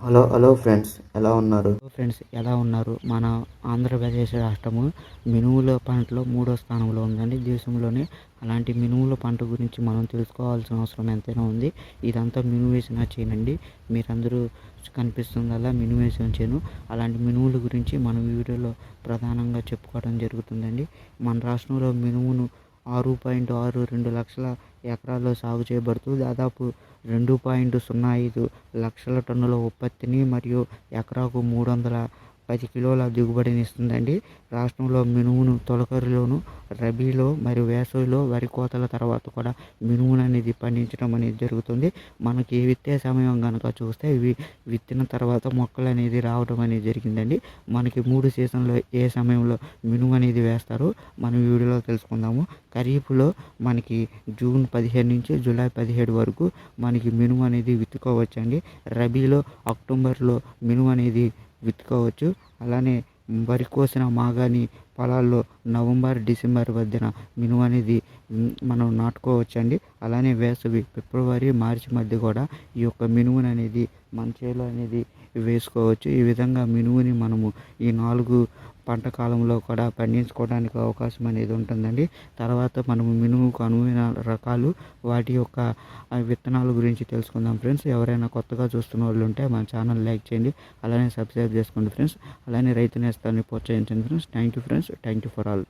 Hello friends, ఎలా ఉన్నారు? మన ఆంధ్రప్రదేశ్ రాష్ట్రము మినుముల పంటలో 3వ స్థానంలో ఉందండి దేశంలోనే. అలాంటి మినుముల పంట గురించి మనం తెలుసుకోవాల్సిన అవసరం ఎంతైనా ఉంది. ఇదంతా మినుము వేసిన చేనండి. మీరందరూ కనిపిస్తుందల్లా మినుము వేసిన చేను. అలాంటి మినుముల గురించి మనం ఈ వీడియోలో ప్రధానంగా చెప్పుకోవడం జరుగుతుందండి. మన రాష్ట్రంలో మినుమును 6.62 లక్షల ఎకరాల్లో సాగు చేయబడుతూ దాదాపు 2.05 లక్షల టన్నుల ఉత్పత్తిని మరియు ఎకరాకు 310 కిలోల దిగుబడిని ఇస్తుందండి. రాష్ట్రంలో మినుమును తొలకరిలోను, రబీలో మరియు వేసవిలో వరి కోతల తర్వాత కూడా మినుమును అనేది పండించడం అనేది జరుగుతుంది. మనకి విత్తే సమయం కనుక చూస్తే విత్తిన తర్వాత మొక్కలు అనేది రావడం అనేది జరిగిందండి. మనకి 3 సీజన్లో ఏ సమయంలో మినుము అనేది వేస్తారో మనం ఈ వీడియోలో తెలుసుకుందాము. ఖరీఫ్లో మనకి జూన్ 15 నుంచి జూలై 17 వరకు మనకి మినుము అనేది విత్తుకోవచ్చండి. రబీలో అక్టోబర్లో మినుము అనేది విత్తుకోవచ్చు. అలానే వరి కోసిన మాగాణి పొలాల్లో నవంబర్ డిసెంబర్ మధ్యన మినుము అనేది మనం నాటుకోవచ్చండి. అలానే వేసవి ఫిబ్రవరి మార్చి మధ్య కూడా ఈ యొక్క మినుమును అనేది మన చేలో అనేది వేసుకోవచ్చు. ఈ విధంగా మినుముని మనము ఈ 4 పంట కాలంలో కూడా పండించుకోవడానికి అవకాశం అనేది ఉంటుందండి. తర్వాత మనము మినుముకు అనువైన రకాలు, వాటి యొక్క విత్తనాల గురించి తెలుసుకుందాం ఫ్రెండ్స్. ఎవరైనా కొత్తగా చూస్తున్న వాళ్ళు ఉంటే మన ఛానల్ లైక్ చేయండి, అలానే సబ్స్క్రైబ్ చేసుకోండి ఫ్రెండ్స్. అలానే రైతు నేస్తాన్ని ప్రోత్సహించండి friends. Thank you friends, thank you for all.